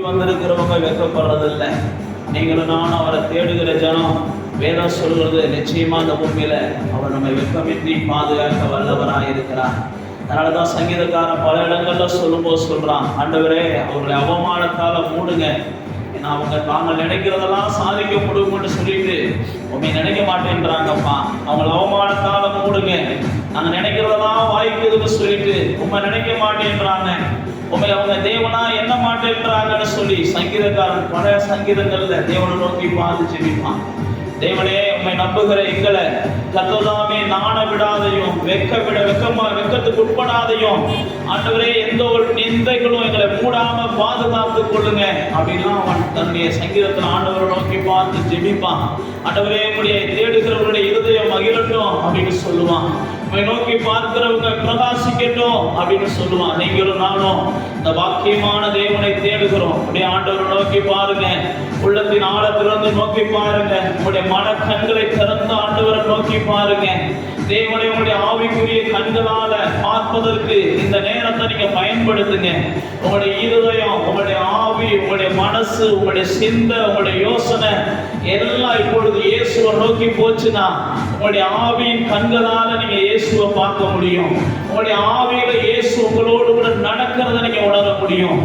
வந்திருக்கிறவங்க வெட்கப்படுறதில்லை. நீங்களும் நானும் அவரை தேடுகிற ஜனம் வேதம் சொல்கிறது, நிச்சயமா அந்த பூமியில அவர் நம்மை வெட்கமின்றி பாதுகாக்க வல்லவராக இருக்கிறார். அதனாலதான் சங்கீதக்காரன் பல இடங்கள்ல சொல்லும்போது சொல்றான், ஆண்டவரே அவர்களை அவமானத்தால மூடுங்க, ஏன்னா அவங்க தாங்கள் நினைக்கிறதெல்லாம் சாதிக்க முடியும்னு சொல்லிட்டு உண்மை நினைக்க மாட்டேன்றாங்கப்பா. அவங்களை அவமானத்தால மூடுங்க, நாங்க நினைக்கிறதெல்லாம் வாய்க்குதுன்னு சொல்லிட்டு உண்மை நினைக்க மாட்டேன்றாங்க, உண்மை அவங்க தேவனா என்ன மாட்டேன்றாங்கன்னு சொல்லி சங்கீதக்காரன் பல சங்கீதங்கள்ல தேவனை நோக்கி பார்த்து ஜெபிப்பான். தேவனே உண்மை நம்புகிற எங்களை கர்த்ததாமே நாண விடாதையும் வெக்கத்துக்கு உட்படாதையும் ஆண்டவரே எந்த ஒரு நிந்தைகளும் எங்களை மூடாம பாதுகாத்து கொள்ளுங்க அப்படின்னா அவன் தன்னுடைய சங்கீதத்தில் ஆண்டவரை நோக்கி பார்த்து ஜெபிப்பான். ஆண்டவரே உங்களுடைய தேடுகிறவர்களுடைய இருதயம் மகிழட்டும் அப்படின்னு சொல்லுவான். உண்மை நோக்கி பார்க்கிறவங்க பிரகாசிக்கட்டும் அப்படின்னு சொல்லுவான். நீங்களும் நானும் இந்த வாக்கியமான தேவனை தேடுகிறோம். அப்படியே ஆண்டவரை நோக்கி பாருங்க, உள்ளத்தின் ஆழத்திலிருந்து நோக்கி பாருங்க, உங்களுடைய மன கண்களை திறந்து ஆண்டவரை நோக்கி பாருங்க. தேவனை உங்களுடைய ஆவிக்குரிய கண்களால பார்ப்பதற்கு இந்த நேரத்தை நீங்க பயன்படுத்துங்க. உங்களுடைய இருதயம், உங்களுடைய ஆவி, உங்களுடைய மனசு, உங்களுடைய சிந்தை, உங்களுடைய யோசனை எல்லாம் இப்பொழுது இயேசுவை நோக்கி போச்சுன்னா உங்களுடைய ஆவியின் கண்களால நீங்க இயேசுவை பார்க்க முடியும். உங்களுடைய ஆவியில இயேசு உங்களோடு கூட நடக்கிறத நீங்க உணர முடியும்.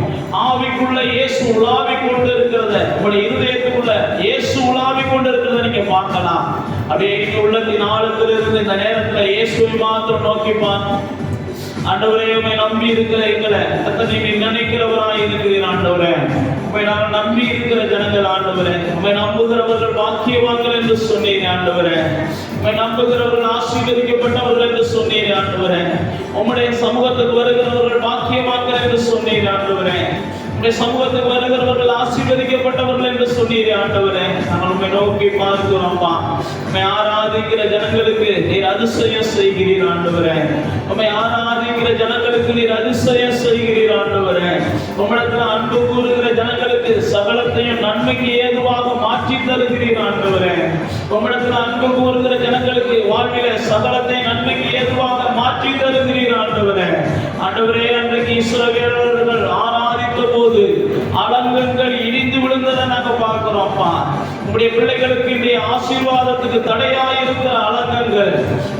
ஆவிக்குள்ள இயேசு உலாவி கொண்டு இருக்கிறத, உங்களுடைய இருதயத்துக்குள்ள இயேசு உலாவி கொண்டு இருக்கிறத நீங்க பார்க்கலாம். அப்படியே நீங்க உள்ளத்தின் ஆழத்திலிருந்து இந்த நேரத்துல இயேசுவை மாத்திரம் நோக்கி பார்த்து, ஆண்டவரே உண்மை நம்பி இருக்கிற எங்களை நீங்க நினைக்கிறவராய் இருக்கிறீர் ஆண்டவரே. உண்மை நாங்கள் நம்பி இருக்கிற ஜனங்கள் ஆண்டவரே, உண்மை நம்புகிறவர்கள் பாக்கியவான்கள் என்று சொன்னீங்க ஆண்டவரே. உண்மை நம்புகிறவர்கள் ஆசீர்வதிக்கப்பட்டவர்கள் என்று சொன்னீங்க ஆண்டவரே. உம்முடைய சமூகத்துக்கு வருகிறவர்கள் பாக்கியவான்கள் என்று சொன்னீங்க ஆண்டவரே. சமூகத்துக்கு வருகிறவர்கள் ஆசீர்வதிக்கப்பட்டவர்கள் என்று சொன்னீரே ஆண்டவரே. நாங்கள் உண்மை நோக்கி பார்க்கிறோம்ப்பா. உண்மை ஆராதிக்கிற ஜனங்களுக்கு நீர் அதிசயம் செய்கிறீர் ஆண்டவரே. உண்மை ஆராதிக்கிற ஜனங்களுக்கு நீர் அதிசயம் செய்கிறீர் ஆண்டவரே. உம்மிடத்தில் அன்பு கூறுகிற ஜனங்களுக்கு சகலத்தையும் நன்மைக்கு ஏதுவாக மாற்றி தருகிறீர் ஆண்டவரே. உம்மிடத்தில் அன்பு கூறுகிற ஜனங்களுக்கு வாழ்வில சகலத்தை நன்மைக்கு ஏதுவாக மாற்றி தருகிறீர் ஆண்டவரே. ஆண்டவரே, அன்றைக்கு இஸ்ரவேலர்கள் ஆராதித்த போது அலங்கங்கள் இடிந்து விழுந்ததை நாங்க பார்க்கிறோம்ப்பா. உங்களுடைய பிள்ளைகளுக்கு இன்றைய ஆசீர்வாதத்துக்கு தடையாயிருக்கிற அலங்கங்கள்,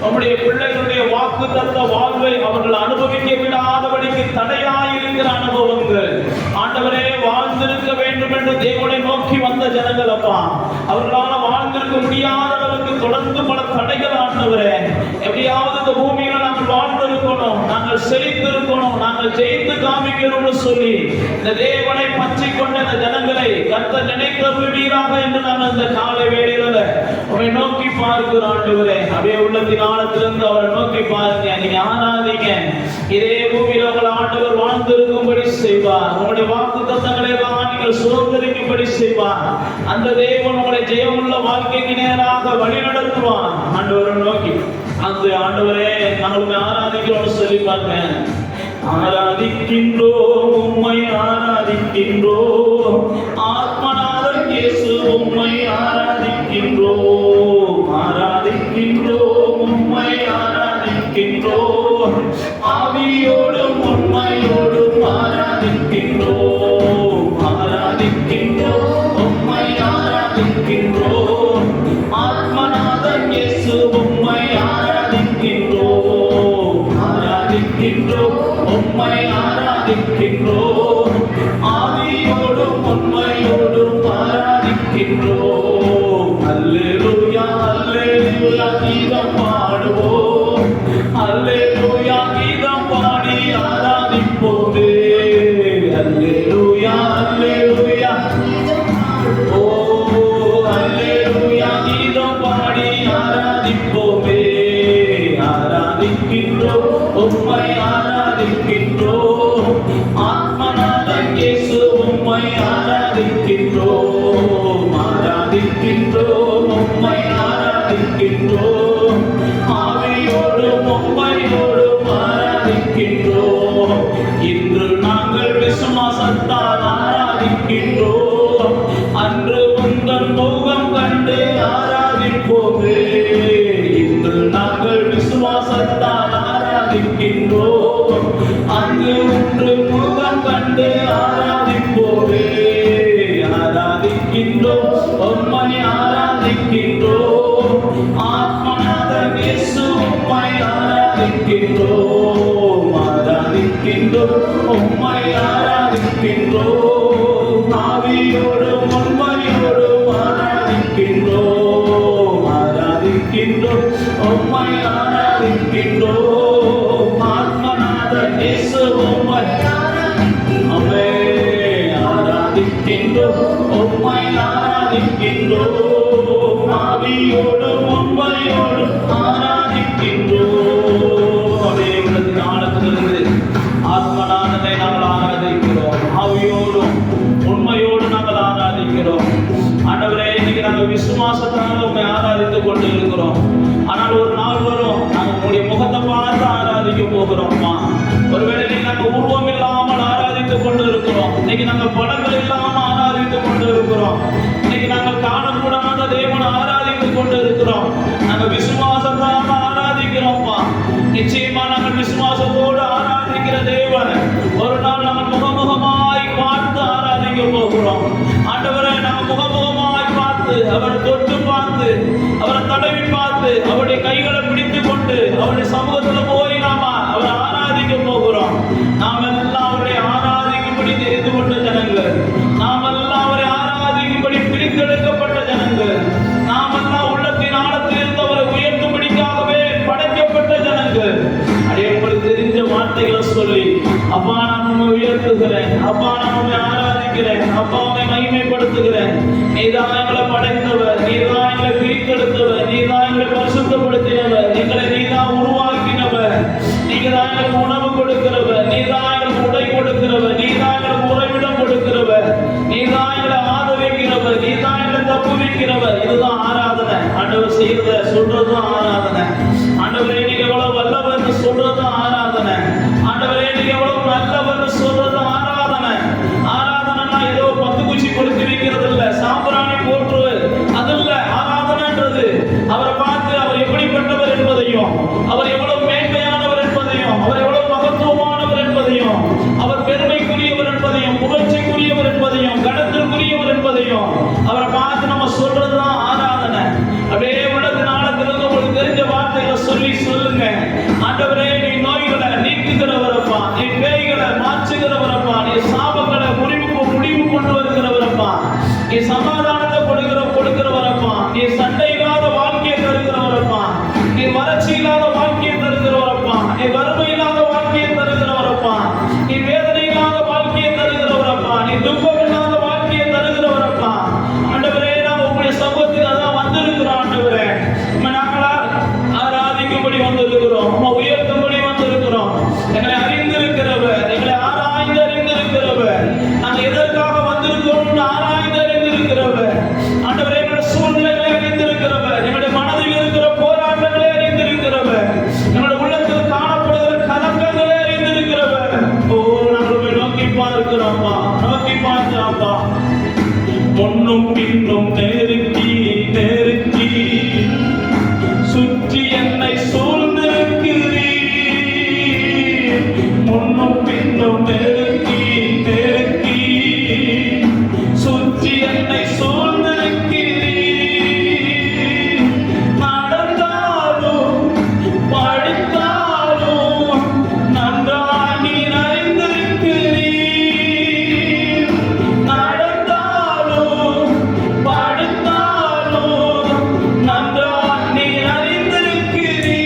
நம்முடைய பிள்ளைகளுடைய வாக்கு தத்த வாழ்வை அவர்கள் அனுபவிக்க விடாதபடிக்கு தடையாயிருக்கிற அனுபவங்கள் ஆண்டவரே வாழ்ந்திருக்க வேண்டும் என்று தேவனை நோக்கி வந்த ஜனங்கள் அப்பா, அவர்களால் வாழ்ந்திருக்க முடியாத அளவுக்கு தொடர்ந்து பல தடைகள் ஆண்டவரே. எப்படியாவது இந்த பூமியில நாங்கள் வாழ்ந்திருக்கணும், நாங்கள் செழித்திருக்கணும், நாங்கள் ஜெயித்து காமிக்கணும்னு சொல்லி இந்த தேவனை பற்றி கொண்ட இந்த ஜனங்களை கர்த்தர் நினைத்தருள்வீராக என்று நாங்கள் இந்த காலை வேளையில அவரை நோக்கி பார்க்கிறோம் ஆண்டவரே. அப்படியே உள்ளத்தின் ஆழத்திலிருந்து அவரை நோக்கி பாருங்க, நீங்க ஆராதிங்க. இதே பூமியில உங்கள் ஆண்டவர் வாழ்ந்திருக்கும்படி செய்வார். உங்களுடைய வாக்கு தத்தங்களை எல்லாம் நீங்கள் சுதந்திரிக்கும்படி செய்வார். அந்த தேவன் உங்களை ஜெயமுள்ள வாழ்க்கைக்கு நேராக வழி நடத்துவார். ஆண்டவரை நோக்கி அந்த ஆண்டவரே நாங்கள் ஆராதிக்கிறோம் சொல்லி பாருங்க. ஆராதிக்கின்றோம், உம்மை ஆராதிக்கின்றோம், ஆத்மநாதன் இயேசு உம்மை ஆராதிக்கின்றோம், ஆராதிக்கின்றோம், உம்மை ஆராதிக்கின்றோம், ஆவியோடும் உண்மையோடும் ஆராதிக்கின்றோம், ஆராதிக்கின்றோம், உம்மை ஆராதிக்கின்றோம், ஆத்மநாதன் இயேசு உம்மை ஆராதிக்கின்றோம், ஆராதிக்கின்றோம், உம்மை ஆராதிக்கின்றோம், ஆவியோடும் உண்மையோடும் ஆராதிக்கின்றோம். அல்லேலூயா அல்லேலூயா கீதம் பாடுவோம், அல்லேலூயா கீதம் பாடி ஆராதிப்போமே. அல்லேலூயா அல்லேலூயா ஓ அல்லேலூயா கீதம் பாடி ஆராதிப்போமே. ஆராதிக்கின்றோம், உம்மை ஆராதிக்கின்றோம், ஆத்மநாதன் இயேசு உம்மை ஆராதிக்கின்றோம், ஆராதிக்கின்றோம், உம்மை ஆராதிக்கின்றோம், ஆவியோடும் உண்மையோடும் ஆராதிக்கின்றோம். இன்று நாங்கள் விசுவாசத்தால் ஆராதிக்கின்றோம், அன்று உந்தன் முகம் கண்டு ஆராதிப்போமே. இன்று நாங்கள் விசுவாசத்தால் ஆராதிக்கின்றோம், அங்கு ஒன்று முகம் கண்டு ஆராதிப்போமே. ஆராதிக்கின்றோம், உம்மை ஆராதிக்கின்றோம், ஆவியோடு உண்மையோடு ஆராதிக்கின்றோம். அப்படியே உள்ளத்தின் ஆழத்திலிருந்து ஆத்மநாதனை நாங்கள் ஆராதிக்கிறோம், ஆவியோடும் உண்மையோடு நாங்கள் ஆராதிக்கிறோம். ஆண்டவரே, இன்னைக்கு நாங்கள் விசுவாசத்தால் உண்மை ஆராதித்துக் கொண்டு இருக்கிறோம். ஆனால் ஒரு நாள் வரும், நாங்கள் உங்களுடைய முகத்தை பார்த்து ஆராதிக்க போகிறோம்மா. ஒருவேளை இன்னைக்கு நாங்கள் உருவம் இல்லாமல் ஆராதித்துக் கொண்டு இருக்கிறோம். இன்னைக்கு நாங்கள் படங்கள் இல்லாமல் ஆராதித்துக் கொண்டு இருக்கிறோம். இன்னைக்கு நாங்கள் காணக்கூடாத தேவனை ஆராதித்துக் கொண்டு இருக்கிறோம். நாங்கள் விசுவாசத்தால் ஆராதிக்கிறோம்மா. நிச்சயமா நாங்கள் விசுவாசத்தோடு ஆராதிக்கிற தேவன் ஒரு நாள் நாங்கள் முகமுகமாய் பார்த்து ஆராதிக்க போகிறோம். ஆண்டவரை நாங்கள் முகமுகமாய் பார்த்து, அவரை தொட்டு பார்த்து, அவரை தடவி பார்த்து, அவருடைய கைகளை பிடித்து கொண்டு அவருடைய சமூகத்தில் போய் நாம அவரை ஆராதிக்க போகிறோம். நாம் எல்லாம் அவரை ஆராதிக்கும்படி தெரிந்து கொண்ட ஜனங்கள், நாம் எல்லாம் அவரை ஆராதிக்கும்படி பிரித்தெடுக்கப்பட்ட ஜனங்கள், நாம் எல்லாம் உள்ளத்தின் ஆழத்தில் இருந்து அவரை உயர்த்தும்படிக்காகவே படைக்கப்பட்ட ஜனங்கள். அப்படியே உங்களுக்கு தெரிஞ்ச வார்த்தைகளை சொல்லி, அப்பா நான் உண்மை உயர்த்துகிறேன், அப்பா நான் உண்மை ஆராதிக்கிறேன், அப்பா உண்மை மகிமைப்படுத்துகிறேன். நீதான் எங்களை படைத்தவர், நீதான் எங்களை பிரித்தெடுத்தவர், நீதான் எங்களை பரிசுத்தப்படுத்தினவர், எங்களை நீதான் உருவாக்கினவர், நீங்க தான் எங்களுக்கு உணவு கொடுக்கிறவர், நீதான் எங்களுக்கு உடை கொடுக்கிறவர், நீதான் எங்களுக்கு உறைவிடம் கொடுக்கிறவர், நீதான் எங்களை ஆதரிக்கிறவர், நீதான் எங்களை தப்புவிக்கிறவர். இதுதான் ஆராதனை. ஆண்டவர் செய்யறத சொல்றதும் ஆராதனை. ஆண்டவரே நீங்க எவ்வளவு வல்லவர்னு சொல்றதும் ஆராதனை. ஆண்டவரே நீங்க எவ்வளவு நல்லவர்னு சொல்றதும் ஆராதனை. ஆராதனைனா ஏதோ பத்து குச்சி கொடுத்து வைக்கிறது இல்ல, சாம்பிராணி போற்று அது இல்ல. ஆராதனைன்றது அவரை பார்த்து அவர் எப்படிப்பட்டவர் என்பதையும், அவர் எவ்வளவு மேன்மையானவர் என்பதையும், அவர் எவ்வளவு மகத்துவமானவர் என்பதையும், அவர் பெருமைக்குரியவர் என்பதையும், புகழ்ச்சிக்குரியவர் என்பதையும், கனத்திற்குரியவர் என்பதையும் அவரை பார்த்து நம்ம சொல்றதுதான் ஆராதனை. அப்படியே உள்ளது நாளத்திலிருந்து உங்களுக்கு தெரிஞ்ச வார்த்தைகளை சொல்லி சொல்லுங்க. ஆண்டவரே நீ நோய்களை நீக்குகிறவரப்பா, நீ பேய்களை மாற்றுகிறவரப்பா, நீ சாபங்களை முடிவு கொண்டு வருகிறவரப்பா, நீ சமாதானத்தை கொடுக்கிறவரப்பா, நீ சண்டை இல்லாத வாழ்க்கையை தருகிறவரப்பா, நீ வறட்சி இல்லாத வாழ்க்கையை தருகிறவரப்பா, நீ வறுமை இல்லாத வாழ்க்கையை தருகிறவரப்பா, நீ வேதனை இல்லாத வாழ்க்கையை தருகிறவரப்பா, நீ துக்கம் இல்லாத வாழ்க்கையை தருகிறவரப்பா. ஆண்டவரே நாம் உங்களுடைய சமூகத்தில் அதான் வந்திருக்கிறோம். ஆண்டவரே நாங்களா ஆராதிக்கும்படி வந்திருக்கிறோம், உயர்த்தும்படி வந்திருக்கிறோம். எங்களை அறிந்திருக்கிறவர், எங்களை ஆராய்ந்து அறிந்திருக்கிறவர், நாங்கள் எதற்காக வந்திருக்கிறோம் ஆராய்ந்து அறிந்திருக்கிறவர். ஆண்டவரே எங்களுடைய சூழ்நிலைகளை அறிந்திருக்கிறவர், எங்களுடைய மனதில் இருக்கிற போராட்டங்களை அறிந்திருக்கிறவர், எங்களுடைய உள்ளத்தில் காணப்படுகிற கலக்கங்களை அறிந்திருக்கிறவர். ஓ நாங்கள் நோக்கி பார்க்கிறோம்ப்பா, நோக்கி பார்க்கிறோம்ப்பா. முன்னும் பின்னும் நெருக்கி நெருக்கி சுற்றி என்னை சூழ்ந்திருக்கிறீர். முன்னும் பின்னும் நெருக்கி நெருக்கி சுற்றி என்னை சூழ்ந்திருக்கிறீர். நடந்தாலும் படித்தாலும் நன்றாய் நீர் அறிந்திருக்கிறீர். நடந்தாலும் படித்தாலும் நன்றாய் நீர் அறிந்திருக்கிறீர்.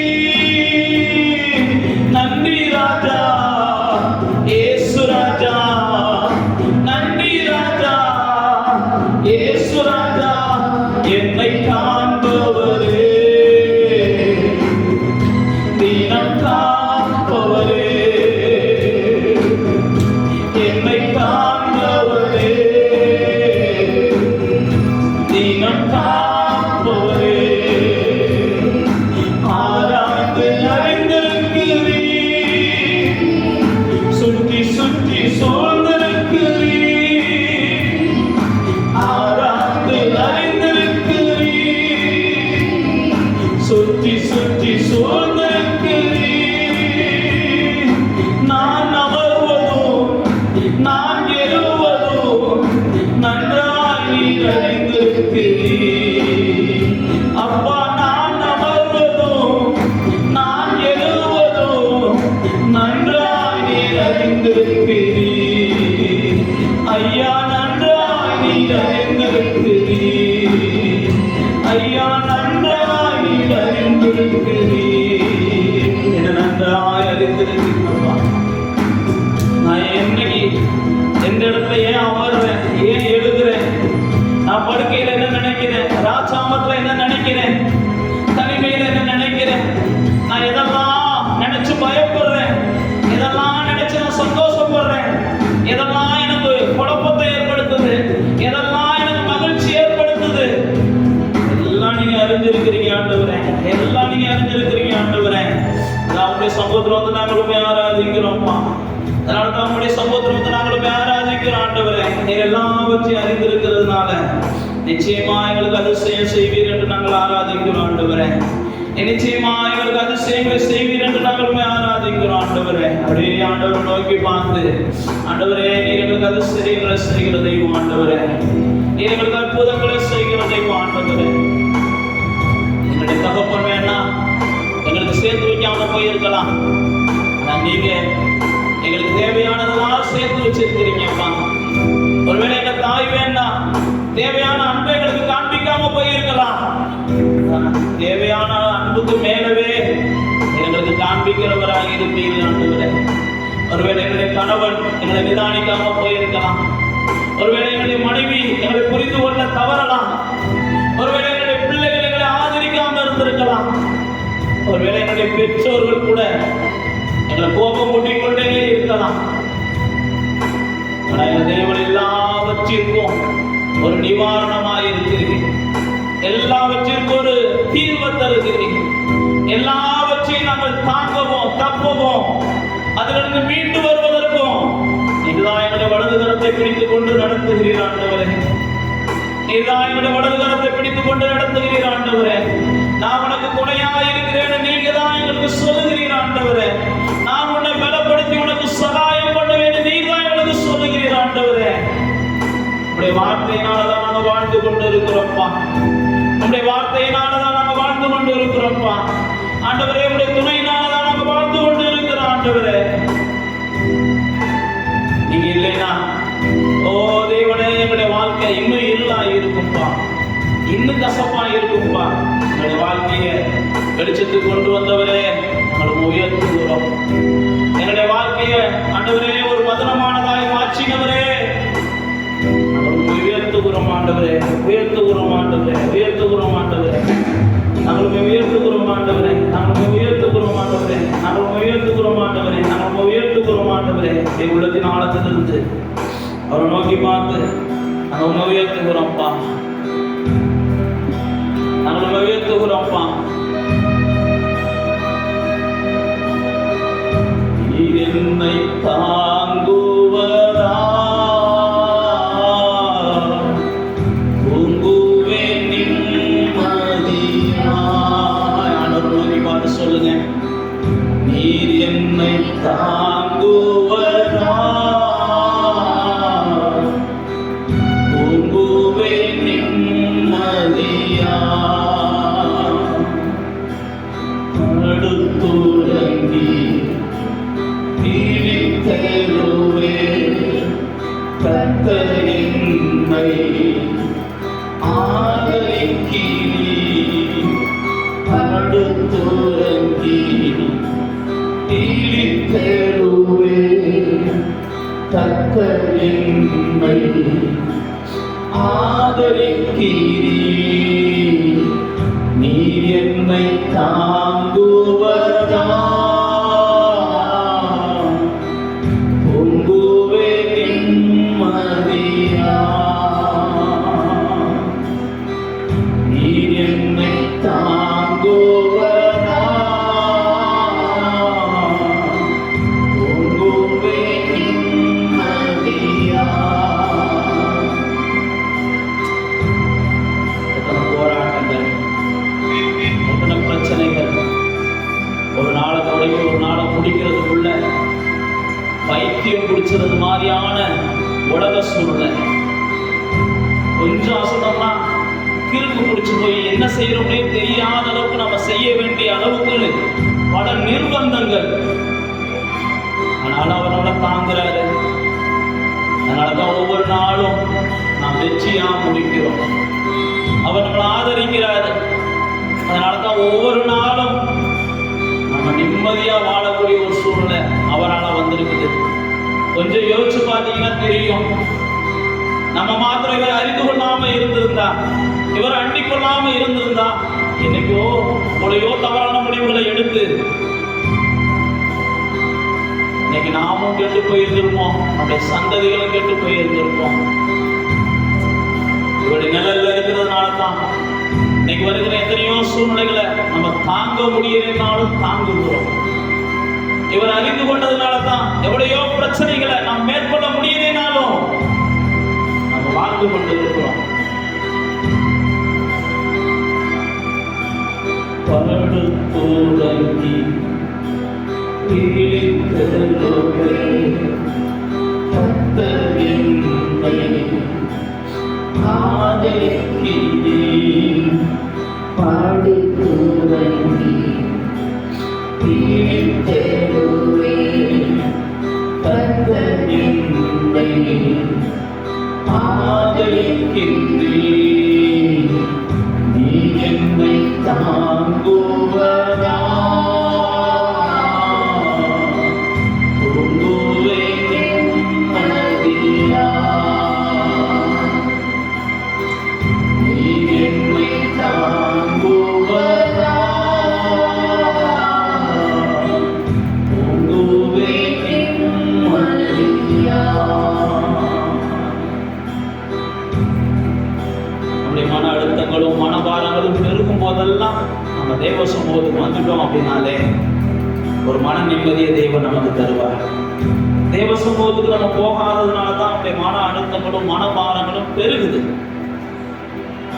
நன்றி ராஜா இயேசு ராஜா, நன்றி ராஜா இயேசு ராஜா, என்னை காண்பவரே, தினம் காப்பவரே, என்னை காண்பவரே, தினம் காப்பவரே. ஆராய்ந்து அறிந்திருக்கிறீர், சுற்றி சுற்றி சூழ்ந்திருக்கிறீர். ஆராய்ந்து அறிந்திருக்கிறீர், சுற்றி சுற்றி சூழ்ந்திருக்கிறீர். நான் அமர்வதும் நான் எழுவதும் நன்றாய் நீர் அறிந்திருக்கிறீர். அப்பா நான் அமர்வதும் நான் எழுவதும் நன்றாய் நீர் அறிந்திருக்கிறீர். ஐயா நன்றாய் நீர் அறிந்திருக்கிறீர். ஐயா நன்றாய் நீர் அறிந்திருக்கிறீர். என்ன நன்றாய் அறிந்திருக்கிறீர்களா? நான் என்னைக்கு எந்த இடத்துல ஏன் அமர்றேன், ஏன் படுக்கையில என்ன நினைக்கிறேன், ராஜாமத்துல என்ன நினைக்கிறேன், தனிமையில என்ன நினைக்கிறேன், நான் எதெல்லாம் நினைச்சு பயப்படுறேன், எதெல்லாம் நினைச்சு நான் சந்தோஷப்படுறேன், எதெல்லாம் எனக்கு குழப்பத்தை ஏற்படுத்துது, எதெல்லாம் எனக்கு மகிழ்ச்சி ஏற்படுத்துது, எல்லாம் நீங்க அறிஞ்சிருக்கிறீங்க ஆண்டவரே, எல்லாம் நீங்க அறிஞ்சிருக்கிறீங்க ஆண்டவரே. உங்களுடைய சமூகத்துல வந்து நாங்களும் ஆராதிக்கிறோம்ப்பா. அதனால உங்களுடைய சமூகத்துல வந்து நாங்களும் ஆராதிக்கிறோம் ஆண்டவரே. நீங்க எல்லாவற்றையும் அறிந்திருக்கிறதுனால நிச்சயமா எங்களுக்கு அதிசயம் செய்வீர் என்று நாங்கள் ஆராதிக்கிறோம் ஆண்டவரே. நிச்சயமா எங்களுக்கு அதிசயங்களை செய்வீர் என்று நாங்களுமே ஆராதிக்கிறோம் ஆண்டவரே. அப்படியே ஆண்டவரை நோக்கி பார்த்து, ஆண்டவரே நீர் எங்களுக்கு அதிசயங்களை செய்கிற தெய்வம் ஆண்டவரே, நீர் எங்களுக்கு அற்புதங்களை செய்கிற தெய்வம் ஆண்டவரே. எங்களுடைய தகப்பன் வேணா எங்களுக்கு சேர்த்து வைக்காம போயிருக்கலாம், ஆனா நீங்க எங்களுக்கு தேவையானதெல்லாம் சேர்த்து வச்சிருக்கிறீங்கப்பா. ஒருவேளை எங்க தாய் வேண்டாம், தேவையான அன்பை எங்களுக்கு காண்பிக்காம போயிருக்கலாம், தேவையான அன்புக்கு மேலவே எங்களுக்கு காண்பிக்கிறவராக இருப்பீர்கள் ஆண்டவரே. ஒருவேளை எங்களுடைய கணவன் எங்களை நிதானிக்காம போயிருக்கலாம், ஒருவேளை எங்களுடைய மனைவி எங்களை புரிந்து கொள்ள தவறலாம், ஒருவேளை எங்களுடைய பிள்ளைகள் எங்களை ஆதரிக்காம இருந்திருக்கலாம், ஒருவேளை எங்களுடைய பெற்றோர்கள் கூட எங்களை கோபம் கூட்டிக் கொண்டே இருக்கலாம். தேவன் எல்லாவற்றிற்கும் ஒரு நிவாரணமாக இருக்கிறீர்கள், எல்லாவற்றிற்கும் ஒரு தீர்வு தருகிறீர்கள். எல்லாவற்றையும் நாங்கள் தாங்கவும் தப்பவும் அதிலிருந்து மீண்டு வருவதற்கும் நீதான் எங்களுடைய வலது கரத்தை பிடித்துக் கொண்டு நடத்துகிறீர் ஆண்டவரே. நீதான் எங்களுடைய வலது கரத்தை பிடித்துக் கொண்டு நடத்துகிறீர் ஆண்டவரே. நான் உனக்கு துணையா இருக்கிறேன் நீங்க தான் எங்களுக்கு சொல்லுகிறீர் ஆண்டவரே. நான் உன்னை பலப்படுத்தி உனக்கு சகாயம் பண்ணுவேன் நீங்க தான் எங்களுக்கு சொல்லுகிறீர் ஆண்டவரே. உங்களுடைய வார்த்தையினாலதான் நாங்கள் வாழ்ந்து கொண்டு இருக்கிறோம்ப்பா. உங்களுடைய வார்த்தையினாலதான் நாங்கள் வாழ்ந்து கொண்டு இருக்கிறோம்ப்பா ஆண்டவரே. உங்களுடைய துணையினாலதான் நாங்கள் வாழ்ந்து கொண்டு இருக்கிறோம் ஆண்டவரே. நீங்க இல்லைன்னா ஓ தேவனே எங்களுடைய வாழ்க்கை இன்னும் இருளா இருக்கும்பா, இன்னும் கசப்பா இருக்கும்பா. எங்களுடைய வாழ்க்கையை வெளிச்சத்துக்கு கொண்டு வந்தவரே உங்களுக்கு உயர்த்துகிறோம். எங்களுடைய வாழ்க்கையை ஆண்டவரே ஒரு மதுரமானதாய் மாற்றினவரே உயர்த்துகிறோம் ஆண்டவரே, உயர்த்துகிறோம் ஆண்டவரே, உயர்த்துகிறோம் ஆண்டவரே. நாங்களுமே உயர்த்துகிறோம் ஆண்டவரே, நாங்களுமே உயர்த்துகிறோம் ஆண்டவரே, நாங்களும் உயர்த்துகிறோம் ஆண்டவரே, நாங்களும் உயர்த்துகிறோம் ஆண்டவரே. என் உள்ளத்தின் ஆழத்திலிருந்து அவரை நோக்கி பார்த்து நாங்கள் உயர்த்துகிறோம்ப்பா, நாங்கள் உயர்த்துகிறோம்ப்பா. என்னை தாங்குவதா தூங்குவேன் நிம்மதியா. ஆண்டவர் நோக்கி பார்த்து சொல்லுங்க, நீர் என்னை தாங்குவதா தூங்குவேன் நிம்மதியா. அடுத்துறங்கி தீவித்தருவே கர்த்தர் என்னை ஆதரிக்கிறீர். அடுத்துறங்கி தீவித்தருவே கர்த்தர் என்னை ஆதரிக்கிறீர். நீர் என்னை தாங்குவதா பொங்குவே நிம்மதியா. நீர் என்னை தாங்குவதா பொங்குவே நிம்மதியா. போராட்டங்கள், எத்தனை பிரச்சனைகள், ஒரு நாளை தொடங்கி ஒரு நாளை முடிக்கிறதுக்குள்ள பைத்தியம் பிடிச்சது மாதிரியான உலக சூழ்நிலை. கொஞ்சம் அசந்தம்னா கிறுக்கு பிடிச்சு போய் என்ன செய்யறோம்னே தெரியாத அளவுக்கு நம்ம செய்ய வேண்டிய அளவுக்கு பல நிர்பந்தங்கள். அதனால அவரோட தாங்குறாரு. அதனாலதான் ஒவ்வொரு நாளும் நாம் வெற்றியா முடிக்கிறோம். அவர் நம்மளை ஆதரிக்கிறாரு. அதனாலதான் ஒவ்வொரு நாளும் நம்ம நிம்மதியா வாழக்கூடிய ஒரு சூழ்நிலை அவரால் வந்திருக்குது. கொஞ்சம் யோசிச்சு பார்த்தீங்கன்னா தெரியும். நம்ம மாத்திரம் இவர் அறிந்து கொள்ளாம பேசாம இருந்திருந்தா, இவர் அண்டிக் கொள்ளாம இருந்திருந்தா, என்னைக்கோ உடையோ தவறான முடிவுகளை எடுத்து இன்னைக்கு நாமும் கெட்டு போயிருந்திருப்போம், நம்முடைய சந்ததிகளும் கெட்டு போயிருந்திருப்போம். இவருடைய நிழல்ல இருக்கிறதுனால தான் இன்னைக்கு வருகிற எத்தனையோ சூழ்நிலைகளை நம்ம தாங்க முடியலைன்னாலும் தாங்குகிறோம். இவர் அறிந்து கொண்டதுனால தான் எவ்வளையோ பிரச்சனைகளை நாம் மேற்கொள்ள முடியலைனாலும் நம்ம வாழ்ந்து கொண்டு இருக்கிறோம். படுத்துறங்கி நீ என்னை தாங்குவதா மனபாரங்களும் பெருகும் போதெல்லாம் நம்ம தேவ சமூகத்துக்கு வந்துட்டோம் அப்படின்னாலே ஒரு மன நிம்மதியை தேவன் நமக்கு தருவார். தேவ சமூகத்துக்கு நம்ம போகாததுனால தான் நம்முடைய மன அழுத்தங்களும் மனபாரங்களும் பெருகுது.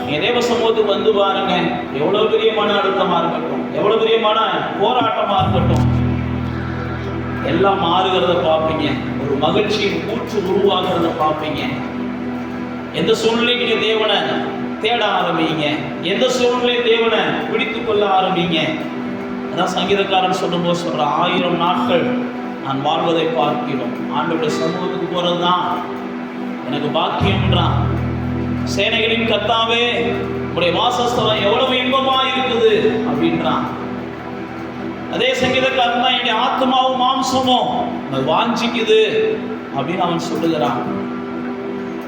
நீங்க தேவ சமூகத்துக்கு வந்து பாருங்க, எவ்வளவு பெரிய மன அழுத்தமா இருக்கட்டும், எவ்வளவு பெரிய மன போராட்டமா இருக்கட்டும், எல்லாம் மாறுகிறத பார்ப்பீங்க. ஒரு மகிழ்ச்சியின் ஊற்று உருவாகிறத பார்ப்பீங்க. எந்த சூழ்நிலைக்கு நீங்க தேவனை தேட ஆரம்பிங்க, எந்த சூழ்நிலை தேவனை பிடித்துக் கொள்ள ஆரம்பிங்க. அதான் சங்கீதக்காரன் சொல்லும்போது சொல்ற, 1000 நாட்கள் நான் வாழ்வதை பார்க்கிறோம், ஆண்டவருடைய சமூகத்துக்கு போறதுதான் எனக்கு பாக்கியம்ன்றான். சேனைகளின் கர்த்தாவே, உடைய வாசஸ்தலம் எவ்வளவு இன்பமா இருக்குது அப்படின்றான். அதே சங்கீதக்காரன் தான், என்னுடைய ஆத்மாவும் மாம்சமும் வாஞ்சிக்குது அப்படின்னு அவன் சொல்லுகிறான்.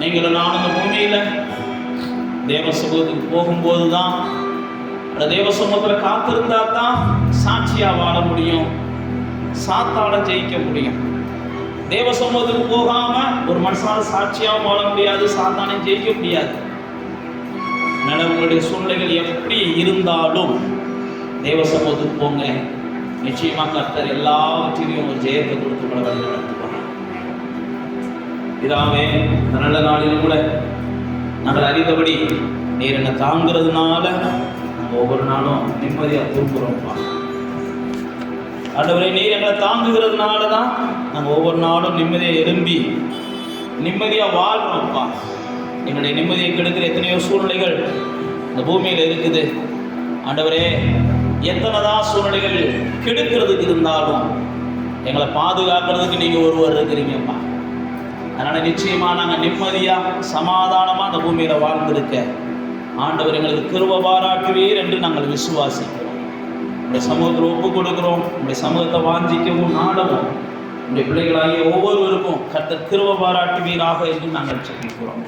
நீங்களும் நான் இந்த பூமியில தேவ சமூகத்துக்கு போகும்போது தான், தேவ சமூகத்தில் காத்திருந்தா தான் சாட்சியா வாழ முடியும், சாத்தாட ஜெயிக்க முடியும். தேவ சமூகத்துக்கு போகாம ஒரு மனுஷனால சாட்சியாகவும் வாழ முடியாது, சாத்தானை ஜெயிக்க முடியாது. அதனால உங்களுடைய சூழ்நிலைகள் எப்படி இருந்தாலும் தேவ சமூகத்துக்கு போங்க. நிச்சயமா கர்த்தர் எல்லாவற்றிலையும் ஒரு ஜெயத்தை கொடுத்து கூட வழி நடத்துவார். இதாவே இந்த நல்ல நாளிலும் கூட நாங்கள் அறிந்தபடி நீர் என்னை தாங்கிறதுனால நம்ம ஒவ்வொரு நாளும் நிம்மதியாக தூங்குறோம்ப்பா. ஆண்டவரே, நீர் எங்களை தாங்குகிறதுனால தான் நம்ம ஒவ்வொரு நாளும் நிம்மதியை எழும்பி நிம்மதியாக வாழ்றோம்ப்பா. எங்களுடைய நிம்மதியை கெடுக்கிற எத்தனையோ சூழ்நிலைகள் இந்த பூமியில் இருக்குது. ஆண்டவரே, எத்தனை தான் சூழ்நிலைகள் கெடுக்கிறதுக்கு இருந்தாலும் எங்களை பாதுகாக்கிறதுக்கு நீங்கள் ஒருவர் இருக்கிறீங்கப்பா. அதனால் நிச்சயமாக நாங்கள் நிம்மதியாக சமாதானமாக அந்த பூமியில் வாழ்ந்திருக்க ஆண்டவர் எங்களுக்கு கிருபை பாராட்டுவீர் என்று நாங்கள் விசுவாசிக்கிறோம். உங்களுடைய சமூகத்தில் ஒப்பு கொடுக்கிறோம். உங்களுடைய சமூகத்தை வாஞ்சிக்கவும் நாடவும் உங்களுடைய பிள்ளைகளாகிய ஒவ்வொருவருக்கும் கர்த்தர் கிருபை பாராட்டுவீராக என்று நாங்கள் ஜெபிக்கிறோம்.